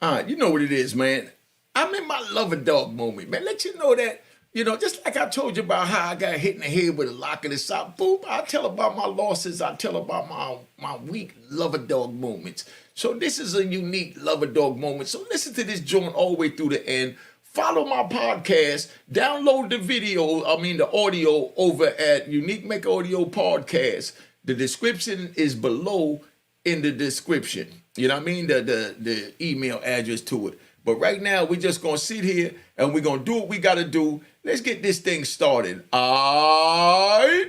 You know what it is, man. I'm in my lover dog moment, man. Let you know that, just like I told you about how I got hit in the head with a lock in the sock, boop, I tell about my losses. I tell about my weak lover dog moments. So this is a unique lover dog moment. So listen to this joint all the way through the end. Follow my podcast. Download the audio over at Unique Mecca Audio Podcast. The description is below in the description. You know what I mean? The email address to it. But right now, we're just going to sit here and we're going to do what we got to do. Let's get this thing started. All right?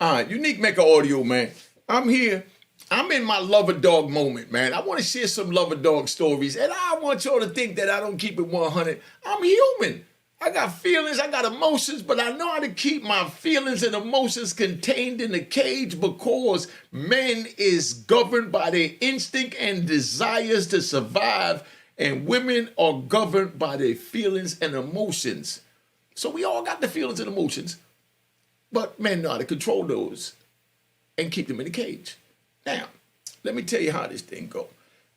All right, Unique Mecca Audio, man. I'm here. I'm in my lover dog moment, man. I want to share some lover dog stories, and I want y'all to think that I don't keep it 100. I'm human. I got feelings, I got emotions, but I know how to keep my feelings and emotions contained in a cage because men is governed by their instinct and desires to survive, and women are governed by their feelings and emotions. So we all got the feelings and emotions. But men know how to control those and keep them in the cage. Now, let me tell you how this thing go.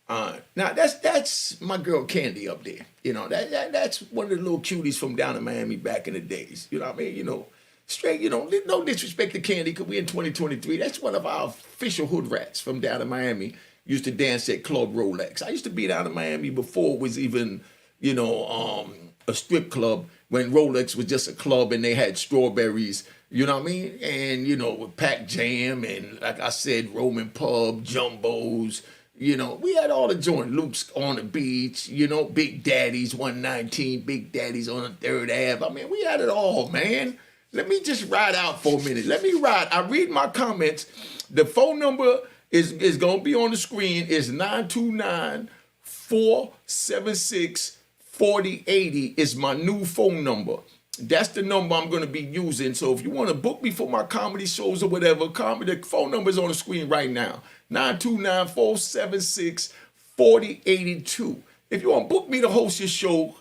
Now that's my girl Candy up there. That's one of the little cuties from down in Miami back in the days. You know what I mean? Straight. No disrespect to Candy, because we in 2023. That's one of our official hood rats from down in Miami. Used to dance at Club Rolex. I used to be down in Miami before it was even, a strip club, when Rolex was just a club and they had strawberries. You know what I mean? And, with Pac Jam and, like I said, Roman Pub, Jumbos, we had all the joint. Luke's on the beach, Big Daddy's 119, Big Daddy's on the 3rd Ave. I mean, we had it all, man. Let me just ride out for a minute. Let me ride. I read my comments. The phone number is going to be on the screen. It's 929-476-4080 is my new phone number. That's the number I'm going to be using. So if you want to book me for my comedy shows or whatever, the phone number is on the screen right now. 929-476-4082. If you want to book me to host your show,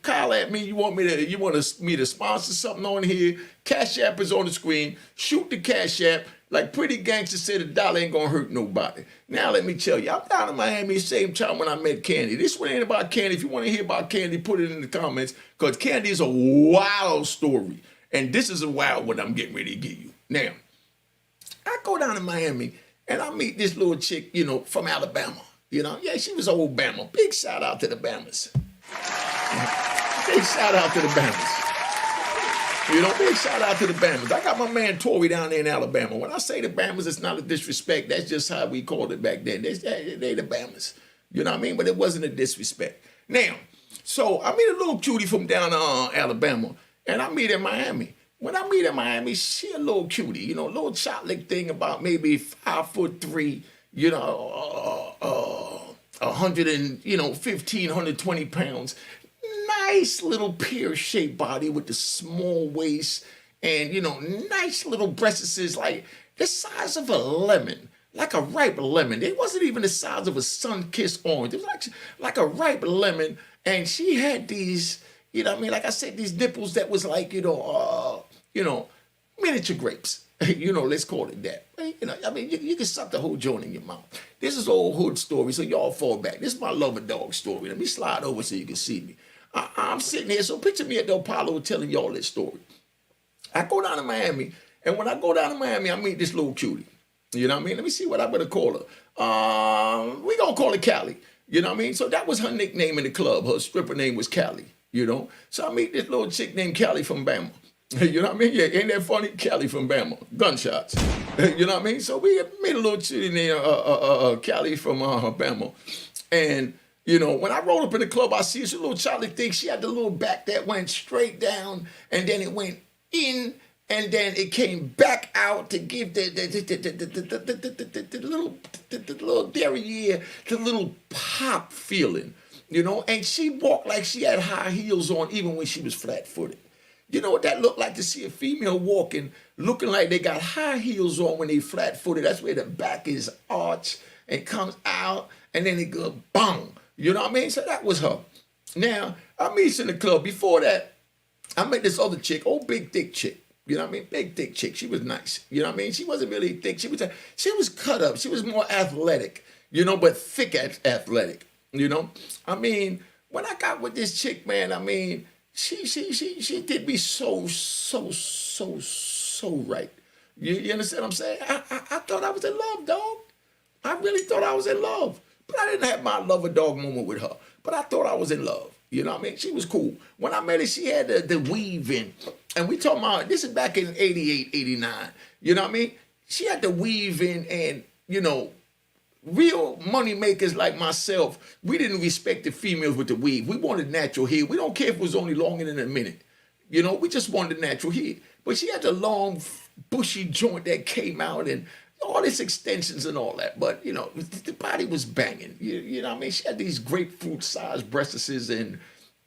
call at me. You want me to sponsor something on here? Cash App is on the screen. Shoot the Cash App. Like Pretty Gangster said, $1 ain't gonna hurt nobody. Now let me tell you, I'm down in Miami same time when I met Candy. This one ain't about Candy. If you want to hear about Candy, put it in the comments, because Candy is a wild story. And this is a wild one I'm getting ready to give you. Now, I go down to Miami and I meet this little chick, from Alabama. Yeah, she was old Bama. Big shout out to the Bamas. Big shout out to the Bamas. Big shout out to the Bamas. I got my man Tory down there in Alabama. When I say the Bamas, it's not a disrespect. That's just how we called it back then. They the Bamas. You know what I mean? But it wasn't a disrespect. Now, so I meet a little cutie from down Alabama, and I meet in Miami. When I meet in Miami, she a little cutie. Little chocolate thing, about maybe 5'3", 100 and 15, 120 pounds. Nice little pear-shaped body with the small waist, and nice little breasts, like the size of a lemon, like a ripe lemon. It wasn't even the size of a sun-kissed orange. It was like a ripe lemon, and she had these, like I said, these nipples that was like miniature grapes. Let's call it that. You can suck the whole joint in your mouth. This is old hood story, so y'all fall back. This is my lover dog story. Let me slide over so you can see me. I'm sitting here, so picture me at the Apollo telling y'all this story. I go down to Miami, and when I go down to Miami, I meet this little cutie. You know what I mean? Let me see what I better call her. We gonna call her Callie. You know what I mean? So that was her nickname in the club. Her stripper name was Callie, So I meet this little chick named Callie from Bama. You know what I mean? Yeah, ain't that funny? Callie from Bama. Gunshots. You know what I mean? So we made a little chitty named Callie from Bama. And, when I rolled up in the club, I see this little chocolate thing. She had the little back that went straight down, and then it went in, and then it came back out to give the little derriere, the little pop feeling, And she walked like she had high heels on, even when she was flat-footed. You know what that looked like to see a female walking, looking like they got high heels on when they flat-footed. That's where the back is arched and comes out, and then it goes bang. You know what I mean? So that was her. Now, I meet in the club. Before that, I met this other chick, old big thick chick. You know what I mean? Big thick chick. She was nice. You know what I mean? She wasn't really thick. She was cut up. She was more athletic, but thick athletic. I mean, when I got with this chick, man, I mean, she did me so right. You understand what I'm saying? I thought I was in love, dog. I really thought I was in love. But I didn't have my lover dog moment with her. But I thought I was in love. You know what I mean? She was cool. When I met her, she had the weave in. And we talking about, this is back in 88, 89. You know what I mean? She had the weave in and, real money makers like myself, we didn't respect the females with the weave. We wanted natural hair. We don't care if it was only longer than a minute. We just wanted natural hair. But she had the long, bushy joint that came out and all these extensions and all that. But, the body was banging. You know what I mean? She had these grapefruit-sized breasts and,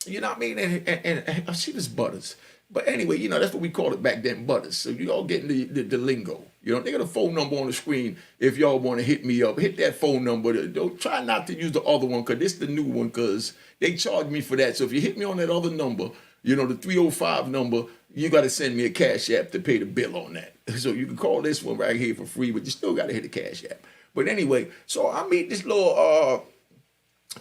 you know what I mean? And she was butters. But anyway, that's what we called it back then, butters. So you all getting the lingo. They got a phone number on the screen. If y'all want to hit me up, hit that phone number. Don't try not to use the other one because this is the new one because they charge me for that. So if you hit me on that other number, the 305 number, you got to send me a cash app to pay the bill on that. So you can call this one right here for free, but you still got to hit the cash app. But anyway, so I meet this little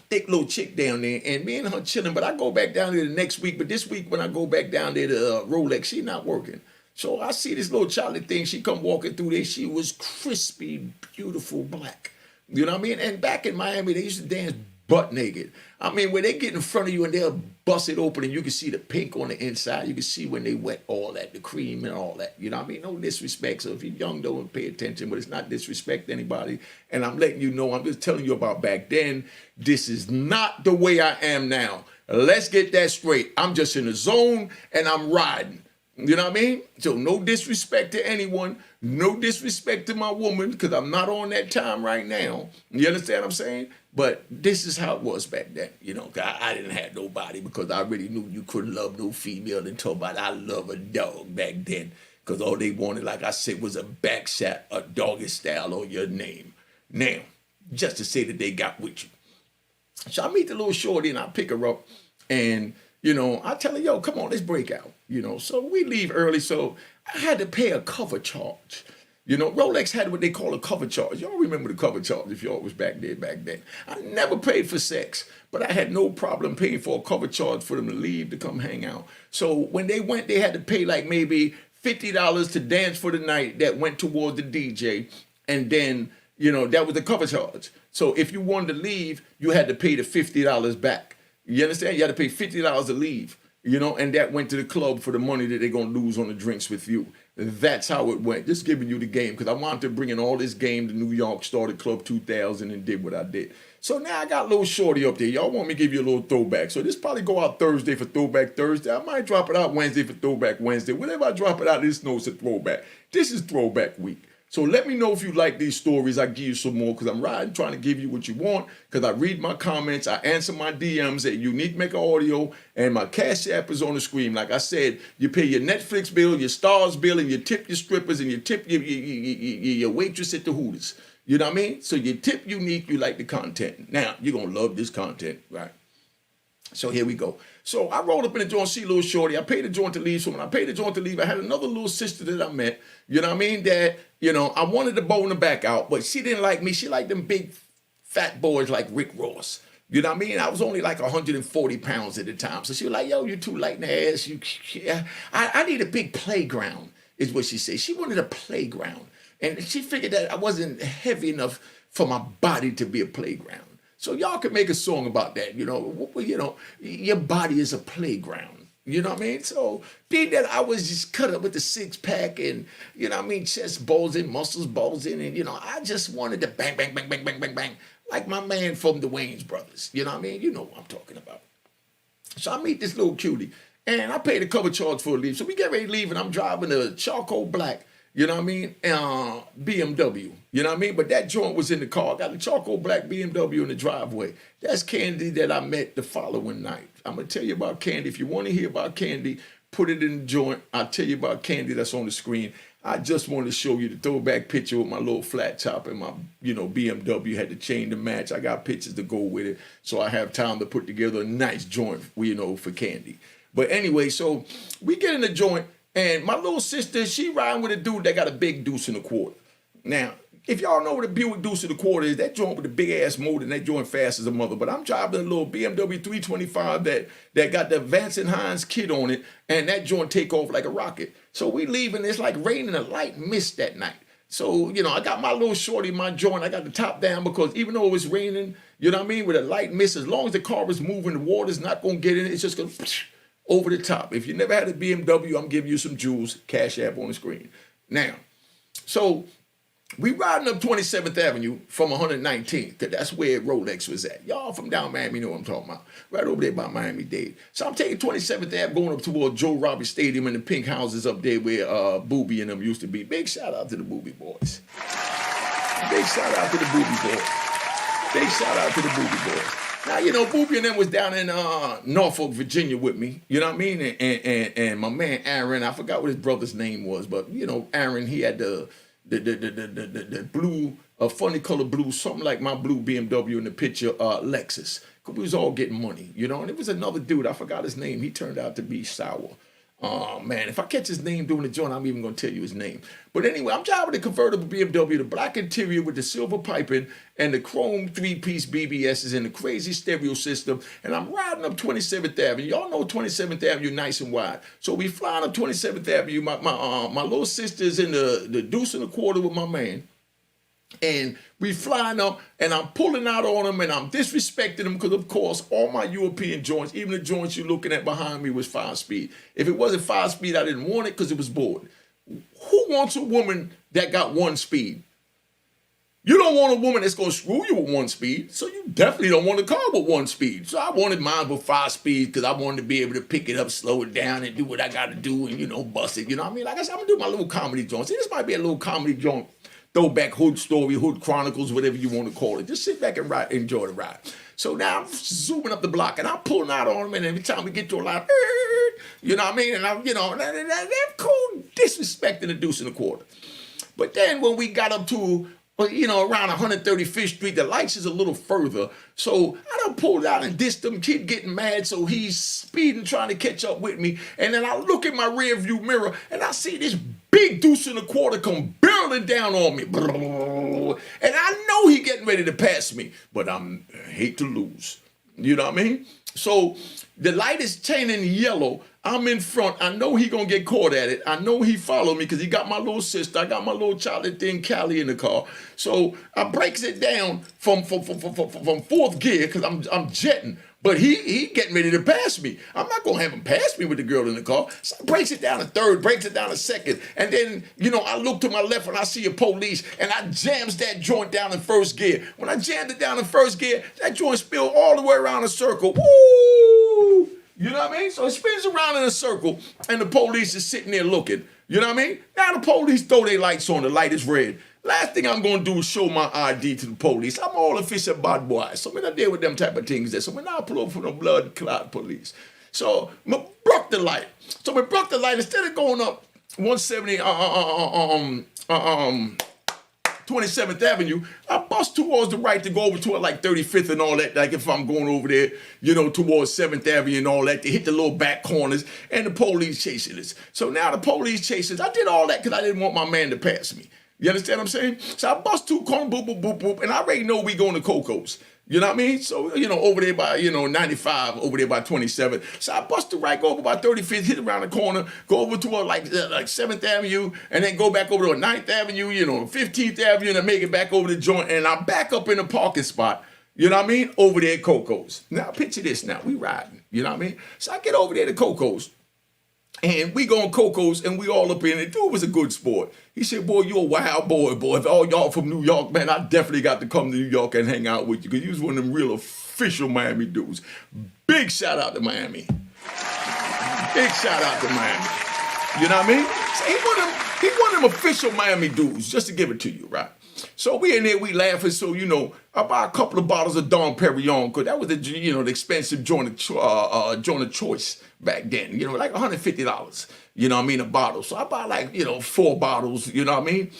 thick little chick down there, and me and her chilling. But I go back down there the next week. But this week when I go back down there to Rolex, she not working. So I see this little Charlie thing. She come walking through there. She was crispy, beautiful black. You know what I mean? And back in Miami, they used to dance butt naked. I mean, when they get in front of you and they'll bust it open and you can see the pink on the inside. You can see when they wet all that, the cream and all that. You know what I mean? No disrespect. So if you're young, don't pay attention, but it's not disrespect to anybody. And I'm letting you know, I'm just telling you about back then. This is not the way I am now. Let's get that straight. I'm just in the zone and I'm riding. You know what I mean? So no disrespect to anyone. No disrespect to my woman because I'm not on that time right now. You understand what I'm saying? But this is how it was back then. I didn't have nobody because I already knew you couldn't love no female and talk about I love a dog back then. Because all they wanted, like I said, was a back shot, a doggy style on your name. Now, just to say that they got with you. So I meet the little shorty and I pick her up and I tell her, yo, come on, let's break out. So we leave early. So I had to pay a cover charge. Rolex had what they call a cover charge. Y'all remember the cover charge if y'all was back then. I never paid for sex, but I had no problem paying for a cover charge for them to leave to come hang out. So when they went, they had to pay like maybe $50 to dance for the night that went towards the DJ. And then, that was the cover charge. So if you wanted to leave, you had to pay the $50 back. You understand? You had to pay $50 to leave, and that went to the club for the money that they're going to lose on the drinks with you. That's how it went. Just giving you the game because I wanted to bring in all this game to New York, started Club 2000 and did what I did. So now I got a little shorty up there. Y'all want me to give you a little throwback. So this probably go out Thursday for Throwback Thursday. I might drop it out Wednesday for Throwback Wednesday. Whenever I drop it out, this knows it's a throwback. This is Throwback Week. So let me know if you like these stories. I give you some more because I'm riding, trying to give you what you want because I read my comments. I answer my DMs at Unique Mecca Audio and my Cash App is on the screen. Like I said, you pay your Netflix bill, your Stars bill, and you tip your strippers and you tip your waitress at the Hooters. You know what I mean? So you tip Unique, you like the content. Now, you're going to love this content, right? So here we go. So I rolled up in the joint, see little shorty. I paid the joint to leave. So when I paid the joint to leave, I had another little sister that I met, you know what I mean, that, I wanted to bone her back out, but she didn't like me. She liked them big fat boys like Rick Ross. You know what I mean? I was only like 140 pounds at the time. So she was like, yo, you too light in the ass. I need a big playground, is what she said. She wanted a playground. And she figured that I wasn't heavy enough for my body to be a playground. So y'all can make a song about that, your body is a playground, you know what I mean? So being that I was just cut up with the six pack and, chest bulging, muscles bulging, and, I just wanted to bang, bang, bang, bang, bang, bang, bang, like my man from the Wayans Brothers, you know what I mean? You know what I'm talking about. So I meet this little cutie and I paid a cover charge for a leave. So we get ready to leave and I'm driving a charcoal black, you know what I mean? BMW, you know what I mean? But that joint was in the car. I got a charcoal black BMW in the driveway. That's Candy that I met the following night. I'm going to tell you about Candy. If you want to hear about Candy, put it in the joint. I'll tell you about Candy that's on the screen. I just wanted to show you the throwback picture with my little flat top and my, BMW. Had the chain to match. I got pictures to go with it, so I have time to put together a nice joint, for Candy. But anyway, so we get in the joint, and my little sister, she riding with a dude that got a big deuce and a quarter. Now, if y'all know what a Buick deuce and a quarter is, that joint with the big ass motor and that joint fast as a mother. But I'm driving a little BMW 325 that got the Vance and Hines kit on it, and that joint take off like a rocket. So we leaving, it's like raining a light mist that night. So, I got my little shorty, my joint, I got the top down because even though it's raining, with a light mist, as long as the car is moving, the water's not going to get in it, it's just going to over the top. If you never had a BMW, I'm giving you some jewels, Cash App on the screen. Now, so we riding up 27th Avenue from 119th, because that's where Rolex was at. Y'all from down Miami know what I'm talking about. Right over there by Miami-Dade. So I'm taking 27th Ave going up toward Joe Roberts Stadium and the pink houses up there where Booby and them used to be. Big shout out to the Booby boys. Big shout out to the Booby boys. Big shout out to the Booby boys. Now, Booby and them was down in Norfolk, Virginia with me. You know what I mean? And my man Aaron, I forgot what his brother's name was, but, Aaron, he had the blue, funny color blue, something like my blue BMW in the picture, Lexus. Cause we was all getting money, and it was another dude, I forgot his name. He turned out to be sour. Man, if I catch his name doing the joint, I'm even gonna tell you his name. But anyway, I'm driving the convertible BMW, the black interior with the silver piping and the chrome 3-piece BBSs and the crazy stereo system. And I'm riding up 27th Avenue. Y'all know 27th Avenue nice and wide. So we flying up 27th Avenue. My little sister's in the deuce and a quarter with my man. And we flying up, and I'm pulling out on them, and I'm disrespecting them because, of course, all my European joints, even the joints you're looking at behind me, was 5-speed. If it wasn't 5-speed, I didn't want it because it was bored. Who wants a woman that got 1 speed? You don't want a woman that's going to screw you with 1 speed, so you definitely don't want a car with 1 speed. So I wanted mine with 5 speed because I wanted to be able to pick it up, slow it down, and do what I got to do and, bust it. You know what I mean? Like I said, I'm going to do my little comedy joint. See, this might be a little comedy joint. Throwback hood story, hood chronicles, whatever you want to call it. Just sit back and enjoy the ride. So now I'm zooming up the block and I'm pulling out on them, and every time we get to a line, you know what I mean? And I'm, they're cool, disrespecting the deuce and a quarter. But then when we got up to, around 135th Street, the lights is a little further. So I done pulled out and dissed him, kid getting mad, so he's speeding, trying to catch up with me. And then I look in my rear view mirror and I see this big deuce and a quarter come barreling down on me. And I know he getting ready to pass me, but I hate to lose. You know what I mean? So the light is turning yellow. I'm in front. I know he gonna get caught at it. I know he followed me because he got my little sister. I got my little chocolate thin Callie in the car. So I breaks it down from 4th gear because I'm jetting. But he getting ready to pass me. I'm not gonna have him pass me with the girl in the car. So I breaks it down to 3rd, breaks it down to 2nd. And then, I look to my left and I see a police and I jams that joint down in 1st gear. When I jammed it down in 1st gear, that joint spilled all the way around a circle. Woo! You know what I mean? So it spins around in a circle and the police is sitting there looking. You know what I mean? Now the police throw their lights on. The light is red. Last thing I'm going to do is show my ID to the police. I'm all official bad boy. So when I deal with them type of things there. So when I pull over for the blood clot police. So I broke the light. So we broke the light. Instead of going up 170, 27th Avenue, I bust towards the right to go over to like 35th and all that, like if I'm going over there, towards 7th Avenue and all that, to hit the little back corners, and the police chasing us. So now the police chasing us. I did all that because I didn't want my man to pass me. You understand what I'm saying? So I bust 2 corners, boop, boop, boop, boop, and I already know we going to Coco's. You know what I mean? So, over there by, 95, over there by 27. So I bust the right, go over by 35th, hit around the corner, go over to like 7th Avenue, and then go back over to 9th Avenue, 15th Avenue, and then make it back over the joint, and I back up in the parking spot, you know what I mean? Over there at Coco's. Now, picture this now. We riding, you know what I mean? So I get over there to Coco's. And we going Coco's, and we all up in it. Dude was a good sport. He said, boy, you a wild boy. If all y'all from New York, man, I definitely got to come to New York and hang out with you because you was one of them real official Miami dudes. Big shout out to Miami. Big shout out to Miami. You know what I mean? So he one of them He one of them official Miami dudes, just to give it to you, right? So we in there, we laughing. So, I buy a couple of bottles of Dom Perignon, because that was the expensive joint of choice back then, like $150, a bottle. So I buy like, 4 bottles, a little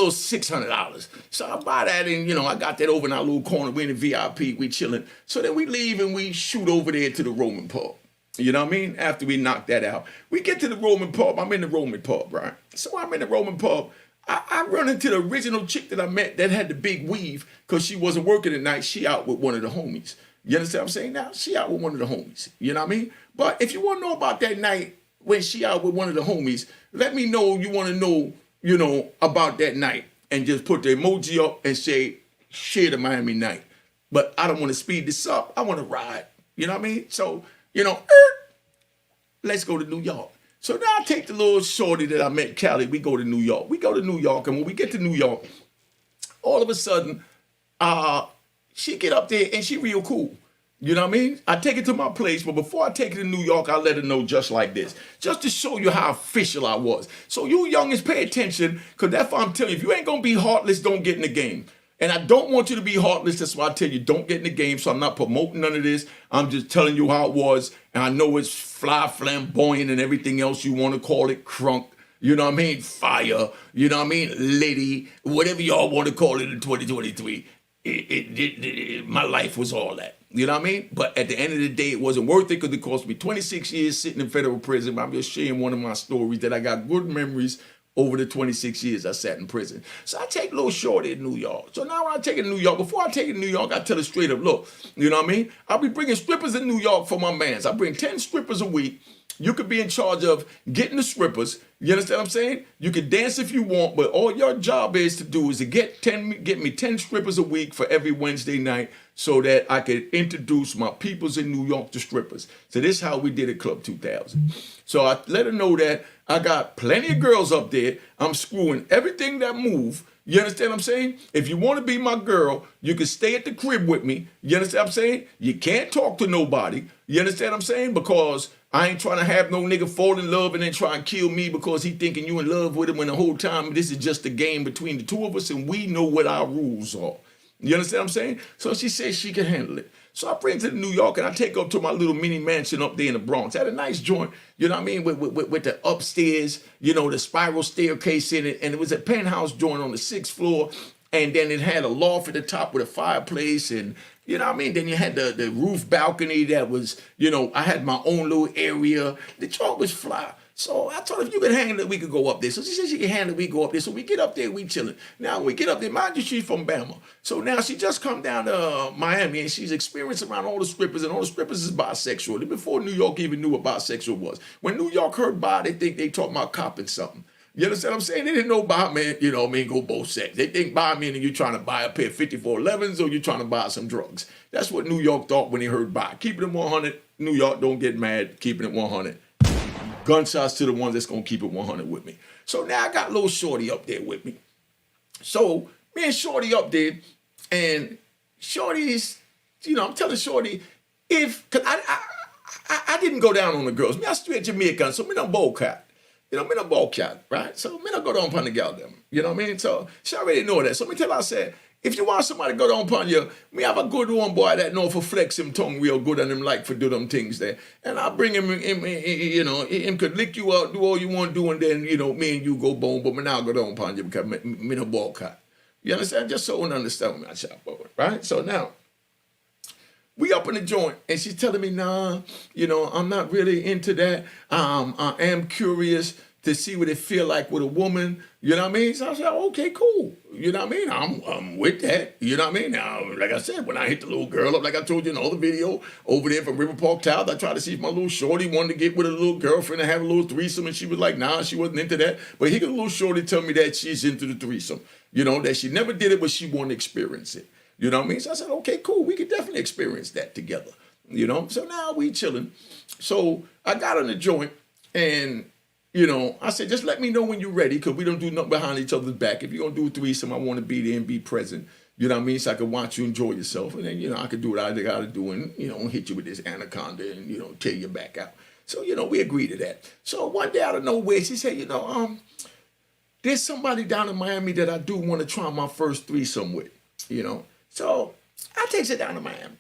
$600. So I buy that, and I got that over in our little corner. We in the VIP, we chilling. So then we leave and we shoot over there to the Roman pub. You know what I mean? After we knock that out, we get to the Roman pub. I'm in the Roman pub, right? So I'm in the Roman pub. I run into the original chick that I met that had the big weave, because she wasn't working at night. She out with one of the homies. You understand what I'm saying? Now, she out with one of the homies. You know what I mean? But if you want to know about that night when she out with one of the homies, let me know you want to know, about that night, and just put the emoji up and say, share the Miami night. But I don't want to speed this up. I want to ride. You know what I mean? So, let's go to New York. So now I take the little shorty that I met in Cali. We go to New York. We go to New York, and when we get to New York, all of a sudden, she get up there, and she real cool. You know what I mean? I take it to my place, but before I take it to New York, I let her know just like this, just to show you how official I was. So you youngins, pay attention, because that's why I'm telling you, if you ain't going to be heartless, don't get in the game. And I don't want you to be heartless. That's why I tell you, don't get in the game. So I'm not promoting none of this. I'm just telling you how it was. And I know it's fly, flamboyant, and everything else you want to call it, crunk. You know what I mean? Fire. You know what I mean? Liddy. Whatever y'all want to call it in 2023. My life was all that. You know what I mean? But at the end of the day, it wasn't worth it, because it cost me 26 years sitting in federal prison. I'm just sharing one of my stories that I got good memories over the 26 years I sat in prison. So I take little shorty in New York. So now when I take it to New York, before I take it to New York, I tell her straight up, look, you know what I mean? I'll be bringing strippers in New York for my mans. I bring 10 strippers a week. You could be in charge of getting the strippers. You understand what I'm saying? You can dance if you want, but all your job is to do is to get me 10 strippers a week for every Wednesday night, so that I could introduce my peoples in New York to strippers. So this is how we did it, Club 2000. So I let her know that I got plenty of girls up there. I'm screwing everything that move. You understand what I'm saying? If you want to be my girl, you can stay at the crib with me. You understand what I'm saying? You can't talk to nobody. You understand what I'm saying? Because I ain't trying to have no nigga fall in love and then try and kill me because he thinking you in love with him, when the whole time this is just a game between the two of us, and we know what our rules are. You understand what I'm saying? So she says she can handle it. So I bring her to New York, and I take her up to my little mini mansion up there in the Bronx. I had a nice joint, you know what I mean, with the upstairs, the spiral staircase in it. And it was a penthouse joint on the 6th floor. And then it had a loft at the top with a fireplace, and you know what I mean? Then you had the roof balcony that was, I had my own little area. The joint was fly. So I told her, if you can handle it, we could go up there. So she said she can handle it, we go up there. So we get up there, we chilling. Now when we get up there, mind you, she's from Bama. So now she just come down to Miami, and she's experienced around all the strippers, and all the strippers is bisexual. Before New York even knew what bisexual was. When New York heard bi, they think they talking about copping something. You understand what I'm saying? They didn't know bi meant, go both sex. They think bi meaning you trying to buy a pair of 5411s or you trying to buy some drugs. That's what New York thought when they heard bi. Keeping it 100, New York, don't get mad. Keeping it 100. Gunshots to the ones that's going to keep it 100 with me. So now I got little Shorty up there with me. So me and Shorty up there, and Shorty's, I'm telling Shorty, because I didn't go down on the girls. Me, I straight Jamaican, so me no ball cat. Me no ball cat, right? So me no go down upon the gal them. You know what I mean? So she already know that. So me tell her, I said, if you want somebody to go down upon you, me have a good one boy that know for flex him tongue real good and him like for do them things there. And I'll bring him him could lick you out, do all you want to do, and then, me and you go bone, but me now go down upon you because me no ball cat. You understand? Just so one understand me, I shop over, right? So now, we up in the joint, and she's telling me, nah, I'm not really into that. I am curious to see what it feel like with a woman, you know what I mean? So I said, okay, cool. You know what I mean? I'm with that, you know what I mean? Now, like I said, when I hit the little girl up, like I told you in the other video, over there from River Park Towers, I tried to see if my little shorty wanted to get with a little girlfriend and have a little threesome, and she was like, nah, she wasn't into that. But here the little shorty tell me that she's into the threesome, that she never did it, but she wanted to experience it. You know what I mean? So I said, okay, cool. We could definitely experience that together, So now we chilling. So I got on the joint, and I said, just let me know when you're ready, because we don't do nothing behind each other's back. If you're going to do a threesome, I want to be there and be present. You know what I mean? So I can watch you enjoy yourself. And then, I could do what I got to do and, hit you with this anaconda and, tear your back out. So, we agreed to that. So one day out of nowhere, she said, there's somebody down in Miami that I do want to try my first threesome with, So I takes her down to Miami.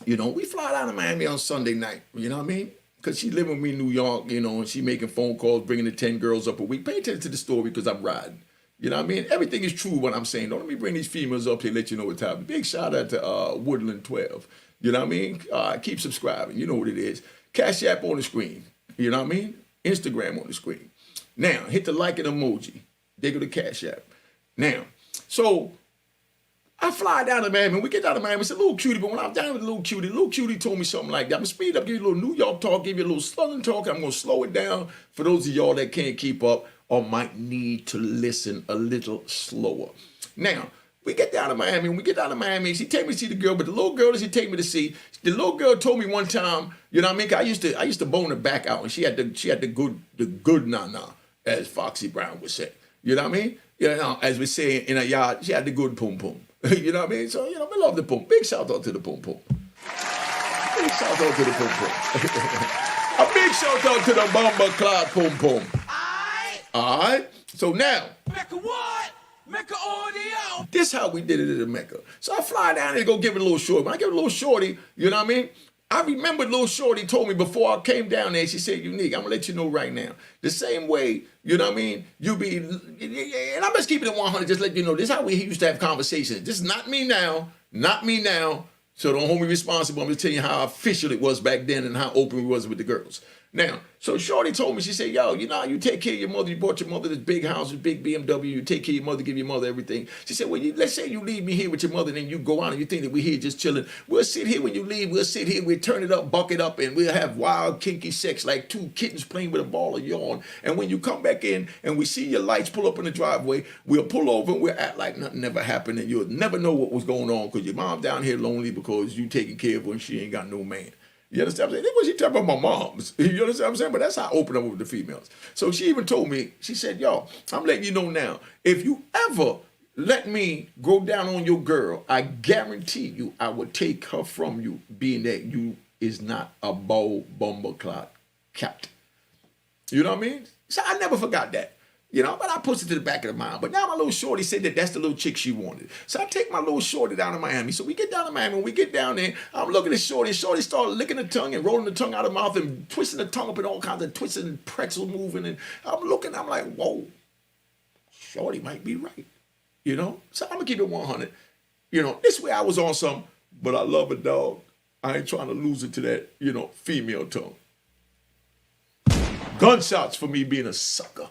We fly down to Miami on Sunday night, you know what I mean? Because she living with me in New York, and she making phone calls, bringing the 10 girls up a week. Pay attention to the story because I'm riding. You know what I mean? Everything is true what I'm saying. Don't let me bring these females up here, let you know what's happening. Big shout out to Woodland 12. You know what I mean? Keep subscribing. You know what it is. Cash App on the screen. You know what I mean? Instagram on the screen. Now, hit the like and emoji. They go to Cash App. Now, so I fly down to Miami. We get down to Miami. It's a little cutie, but when I'm down with little cutie told me something like that. I'm going to speed up, give you a little New York talk, give you a little Southern talk. I'm going to slow it down for those of y'all that can't keep up or might need to listen a little slower. Now, we get down to Miami. When we get down to Miami, she take me to see the girl, but the little girl that she take me to see, the little girl told me one time, you know what I mean? I used to bone her back out, and she had the good nana, as Foxy Brown would say. You know what I mean? As we say in a yard, she had the good pum pum. You know what I mean? So, we love the pum. Big shout out to the pum pum. Big shout out to the pum pum. A big shout out to the Bomber Cloud pum pum. All right? So now. Mecca what? Mecca audio. This how we did it at the Mecca. So I fly down there to go give it a little shorty. When I give it a little shorty, you know what I mean? I remember little shorty told me before I came down there, she said, Unique, I'm going to let you know right now. The same way, you know what I mean, you be, and I'm just keeping it 100, just let you know, this is how we used to have conversations. This is not me now, so don't hold me responsible. I'm just telling you how official it was back then and how open we was with the girls. Now, so shorty told me, she said, yo, you take care of your mother. You bought your mother this big house, this big BMW. You take care of your mother, give your mother everything. She said, well, let's say you leave me here with your mother, and then you go on and you think that we're here just chilling. We'll sit here when you leave. We'll sit here. We'll turn it up, buck it up, and we'll have wild, kinky sex like two kittens playing with a ball of yarn. And when you come back in and we see your lights pull up in the driveway, we'll pull over and we'll act like nothing never happened, and you'll never know what was going on because your mom down here lonely because you taking care of her and she ain't got no man. You understand what I'm saying? That's what she talking about my moms. You understand what I'm saying? But that's how I open up with the females. So she even told me, she said, yo, I'm letting you know now, if you ever let me go down on your girl, I guarantee you I will take her from you, being that you is not a bow bumble clock cat. You know what I mean? So I never forgot that. But I pushed it to the back of the mind. But now my little shorty said that that's the little chick she wanted. So I take my little shorty down to Miami. So we get down to Miami. When we get down there, I'm looking at shorty. Shorty started licking the tongue and rolling the tongue out of the mouth and twisting the tongue up and all kinds of twisting and pretzel moving. And I'm looking, I'm like, whoa, shorty might be right. So I'm going to keep it 100. This way I was on something, but I love a dog. I ain't trying to lose it to that, female tongue. Gunshots for me being a sucker.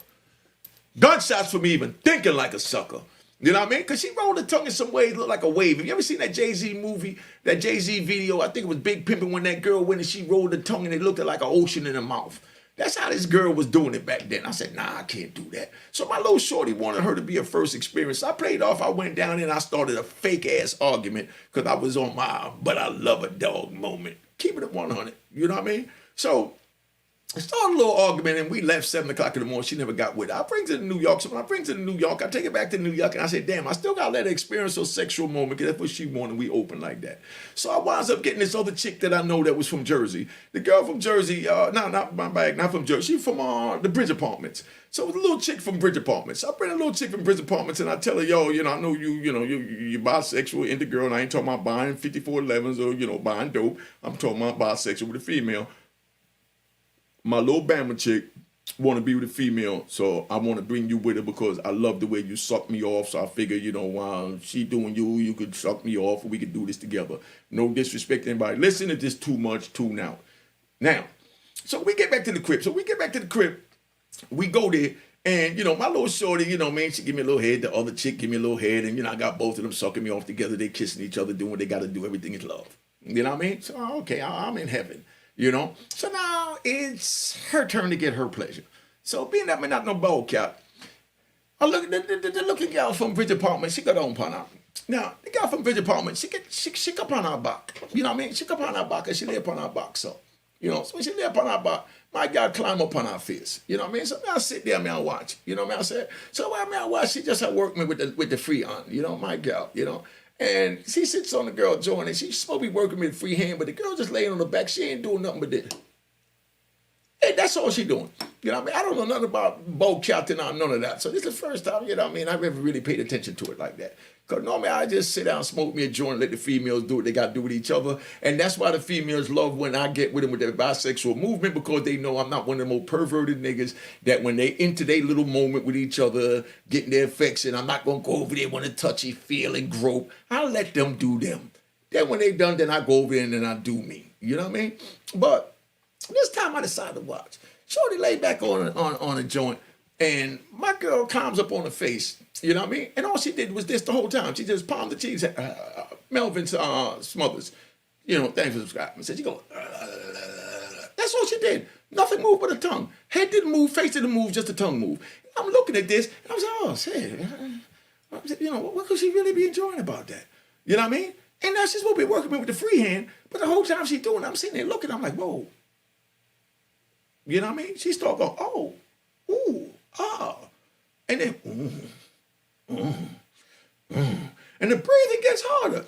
Gunshots for me even thinking like a sucker. You know what I mean? Because she rolled her tongue in some ways, looked like a wave. Have you ever seen that Jay-Z movie, that Jay-Z video? I think it was Big Pimpin' when that girl went and she rolled her tongue and it looked like an ocean in her mouth. That's how this girl was doing it back then. I said, nah, I can't do that. So my little shorty wanted her to be her first experience. So I played off. I went down there and I started a fake-ass argument because I was on my but I love a dog moment. Keep it at 100. You know what I mean? So I started a little argument and we left 7 o'clock in the morning. She never got with it. I bring her to New York. So when I bring her to New York, I take her back to New York and I said, damn, I still got to let her experience her sexual moment because that's what she wanted. We open like that. So I winds up getting this other chick that I know that was from Jersey. The girl from Jersey, not my bag, not from Jersey. She's from the Bridge Apartments. So it was a little chick from Bridge Apartments. I bring a little chick from Bridge Apartments and I tell her, yo, I know you're bisexual, into girl, and I ain't talking about buying 5411s or, buying dope. I'm talking about bisexual with a female. My little Bama chick want to be with a female, so I want to bring you with her because I love the way you suck me off. So I figure, while she doing you could suck me off, and we could do this together. No disrespect to anybody. Listen, if this too much, tune out. Now, so we get back to the crib. We go there, and my little shorty, man, she give me a little head. The other chick give me a little head, and I got both of them sucking me off together. They kissing each other, doing what they got to do. Everything is love. You know what I mean? So okay, I'm in heaven. So now it's her turn to get her pleasure. So being that I'm not no bald cat, I look at the looking gal from Bridge Apartment. She got on pana. Now the gal from Bridge Apartment, she come on her back. You know what I mean? She come on her back and she lay upon her back. So so when she lay upon her back, my gal climb up on her face. You know what I mean? So I sit there, I watch. You know what I said? So while I watch, she just work me with the free on. My gal. And she sits on the girl joint and she's supposed to be working with free hand, but the girl just laying on the back. She ain't doing nothing but this. That's all she doing. You know what I mean? I don't know nothing about bow counting or none of that. So this is the first time, you know what I mean, I've ever really paid attention to it like that. Because normally I just sit down, smoke me a joint, let the females do what they got to do with each other. And that's why the females love when I get with them with their bisexual movement, because they know I'm not one of them old perverted niggas that when they into their little moment with each other, getting their affection, I'm not going to go over there, want to touchy, feel, and grope. I let them do them. Then when they done, then I go over there and then I do me. You know what I mean? But this time I decided to watch. Shorty laid back on a joint, and my girl climbs up on her face. You know what I mean? And all she did was this the whole time. She just palmed the cheeks. Melvin Smothers, you know, thanks for subscribing. Said she go. That's all she did. Nothing moved but her tongue. Head didn't move, face didn't move, just the tongue moved. I'm looking at this, and I was like, oh shit. You know, what could she really be enjoying about that? You know what I mean? And now she's supposed to be working with the free hand, but the whole time she's doing it, I'm sitting there looking, I'm like, whoa. You know what I mean? She started going, oh, ooh, ah. And then, and the breathing gets harder.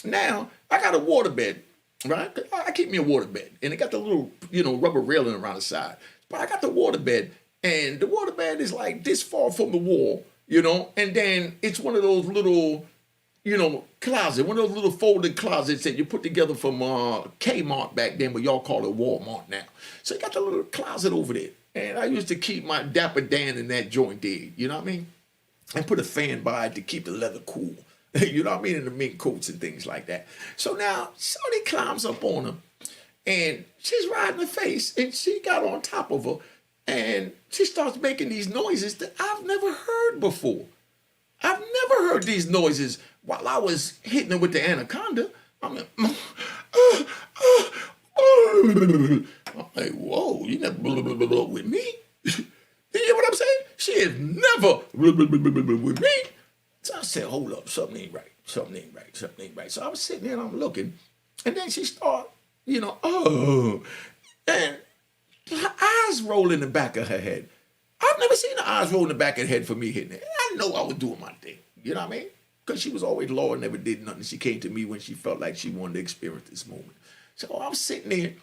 Now, I got a waterbed, right? I keep me a waterbed, and it got the little, you know, rubber railing around the side. But I got the waterbed, and the waterbed is like this far from the wall, you know, and then it's one of those little, you know, closet, one of those little folded closets that you put together from Kmart back then, but y'all call it Walmart now. So you got the little closet over there. And I used to keep my Dapper Dan in that joint there, you know what I mean? And put a fan by it to keep the leather cool. You know what I mean? And the mink coats and things like that. So now, somebody climbs up on her, and she's riding her face, and she got on top of her, and she starts making these noises that I've never heard before. I've never heard these noises while I was hitting her with the anaconda. I'm like, whoa, you never with me? You hear what I'm saying? She is never with me. So I said, hold up, something ain't right. Something ain't right. Something ain't right. So I was sitting there and I'm looking. And then she started, you know, oh. And her eyes roll in the back of her head. I've never seen her eyes roll in the back of her head for me hitting it. I know I was doing my thing. You know what I mean? Because she was always low and never did nothing. She came to me when she felt like she wanted to experience this moment. So I'm sitting there,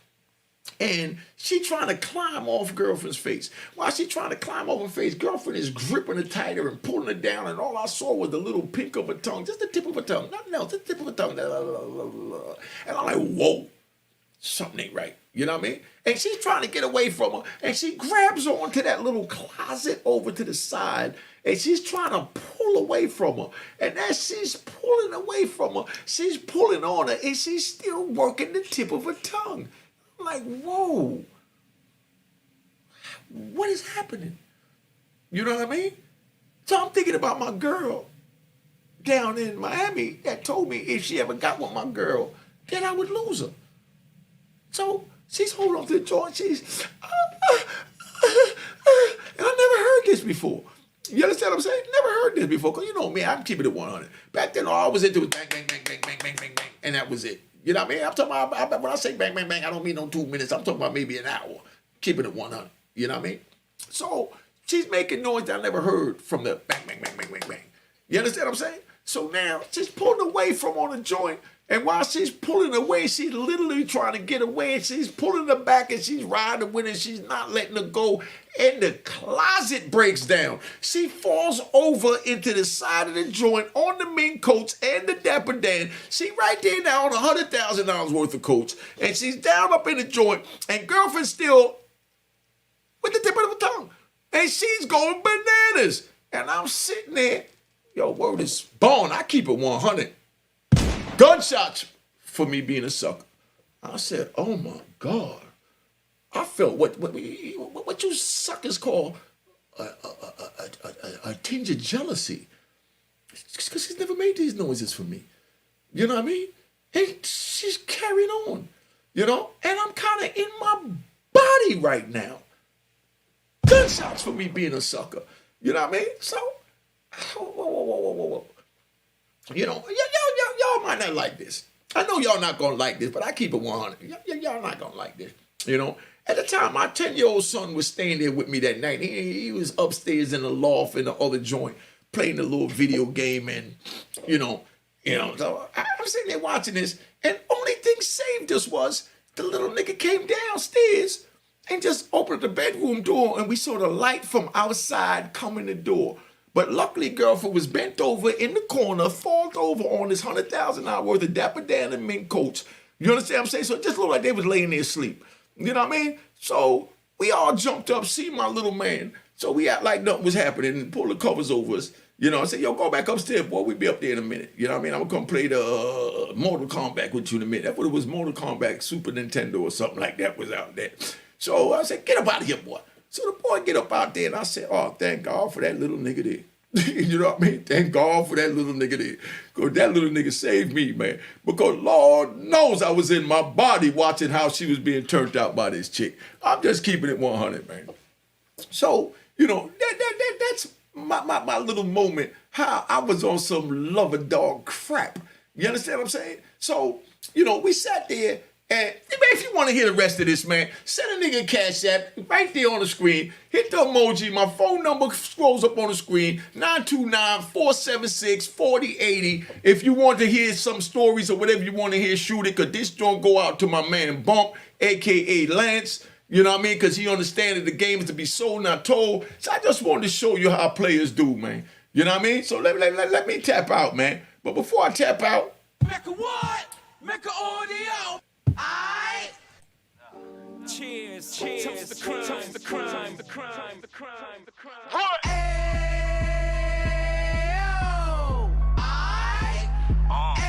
and she trying to climb off girlfriend's face. While she trying to climb off her face, girlfriend is gripping her tighter and pulling her down, and all I saw was the little pink of her tongue, just the tip of her tongue, nothing else, the tip of her tongue. And I'm like, whoa, something ain't right. You know what I mean? And she's trying to get away from her, and she grabs onto that little closet over to the side, and she's trying to pull away from her. And as she's pulling away from her, she's pulling on her, and she's still working the tip of her tongue. I'm like, whoa, what is happening? You know what I mean? So I'm thinking about my girl down in Miami that told me if she ever got with my girl, then I would lose her. So she's holding on to the joint. She's, and I never heard this before. You understand what I'm saying? Never heard this before. Because you know me, I'm keeping it 100. Back then, all I was into was bang, bang, bang, bang, bang, bang, bang, bang. And that was it. You know what I mean? I'm talking about, when I say bang, bang, bang, I don't mean no 2 minutes. I'm talking about maybe an hour. Keeping it 100. You know what I mean? So she's making noise that I never heard from the bang, bang, bang, bang, bang, bang. You understand what I'm saying? So now she's pulling away from on the joint. And while she's pulling away, she's literally trying to get away, and she's pulling her back, and she's riding with it, she's not letting her go, and the closet breaks down. She falls over into the side of the joint on the mink coats and the Dapper Dan. She right there now on $100,000 worth of coats, and she's down up in the joint, and girlfriend's still with the tip of her tongue, and she's going bananas. And I'm sitting there, yo, word is born. I keep it 100. Gunshots for me being a sucker. I said, oh my God. I felt what you suckers call a tinge of jealousy. Because she's never made these noises for me. You know what I mean? And she's carrying on. You know? And I'm kind of in my body right now. Gunshots for me being a sucker. You know what I mean? So, whoa. You know, y'all might not like this. I know y'all not going to like this, but I keep it 100. Y'all not going to like this. You know, at the time, my 10-year-old son was staying there with me that night. He was upstairs in the loft in the other joint, playing a little video game, and, you know, so I'm sitting there watching this, and only thing saved us was the little nigga came downstairs and just opened the bedroom door, and we saw the light from outside come in the door. But luckily, girlfriend was bent over in the corner, falled over on this $100,000 worth of Dapper Dan and mink coats. You understand what I'm saying? So it just looked like they was laying there asleep. You know what I mean? So we all jumped up, see my little man. So we act like nothing was happening and pulled the covers over us. You know, I said, yo, go back upstairs, boy. We'll be up there in a minute. You know what I mean? I'm going to come play the Mortal Kombat with you in a minute. That's what it was, Mortal Kombat, Super Nintendo or something like that was out there. So I said, get up out of here, boy. So the boy get up out there, and I said, oh, thank God for that little nigga there. You know what I mean? Thank God for that little nigga there. Because that little nigga saved me, man. Because Lord knows I was in my body watching how she was being turned out by this chick. I'm just keeping it 100, man. So, you know, that's my little moment, how I was on some lover dog crap. You understand what I'm saying? So, you know, we sat there, and if you want to hear the rest of this, man, send a nigga a Cash App right there on the screen. Hit the emoji. My phone number scrolls up on the screen, 929-476-4080. If you want to hear some stories or whatever you want to hear, shoot it, because this don't go out to my man Bump, a.k.a. Lance. You know what I mean? Because he understands the game is to be sold, not told. So I just wanted to show you how players do, man. You know what I mean? So let me tap out, man. But before I tap out... Mecca what? Mecca audio. Aight. Cheers. Toast the crime. Toast the crime. The crime. The crime. The crime. What? Ayo. Aight. Ayo.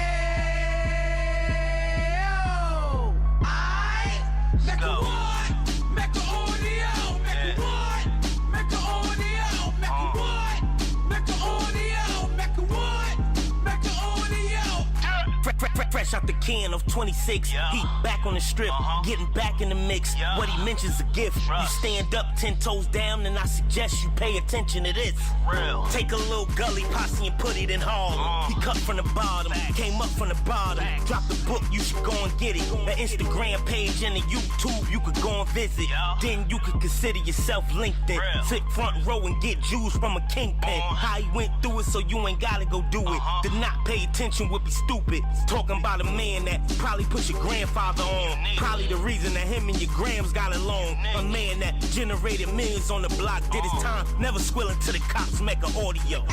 Aight. Mecca what? Mecca audio. Mecca what? Mecca audio. Mecca what? Mecca audio. Mecca what? Mecca audio. Fresh out the can of 26, he back on the strip, getting back in the mix. What he mentions a gift. You stand up 10 toes down, and I suggest you pay attention to this. Take a little gully posse and put it in Harlem. He cut from the bottom, came up from the bottom. Drop the book, you should go and get it. The Instagram page and the YouTube, you could go and visit. Then you could consider yourself LinkedIn. Sit front row and get Jews from a kingpin. How he went through it, so you ain't gotta go do it. To not pay attention would be stupid. Talking about a man that probably put your grandfather on. Probably the reason that him and your grams got along. A man that generated millions on the block, did his time, never squilling to the cops, make an audio.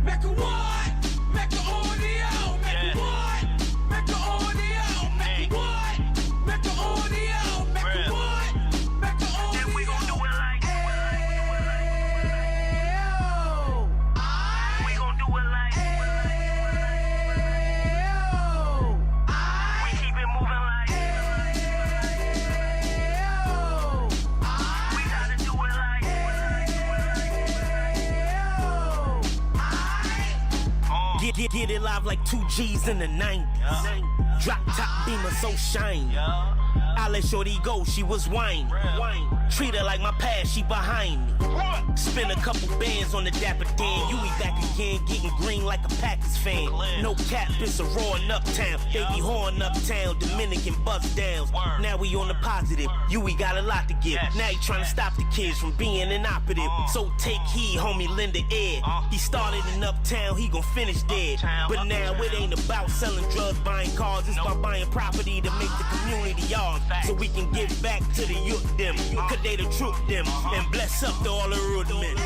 Mecca what? Mecca audio. Mecca what? Mecca audio. Mecca what? Mecca audio. Mecca what? Mecca audio. And we gon' do it like we gon' do it like we keep it moving like we gotta do it like Get it live like 2 G's in the 90s. Drop top beamer so shiny. I let shorty go, she was whining. Treat her like my past, she behind me. Spin a couple bands on the Dapper Dan. You be back again, getting green like a Packers fan. No cap, it's a roaring uptown. They be horn uptown, Dominican bust downs. Now we on the positive, we got a lot to give. Now he trying to stop the kids from being inoperative. So take heed, homie, lend a ear. He started in uptown, he gon' finish dead. But now it ain't about selling drugs, buying cars. It's about buying property to make the community yours. So we can give back to the youth them. Cause they the truth them. And bless up to all the root men.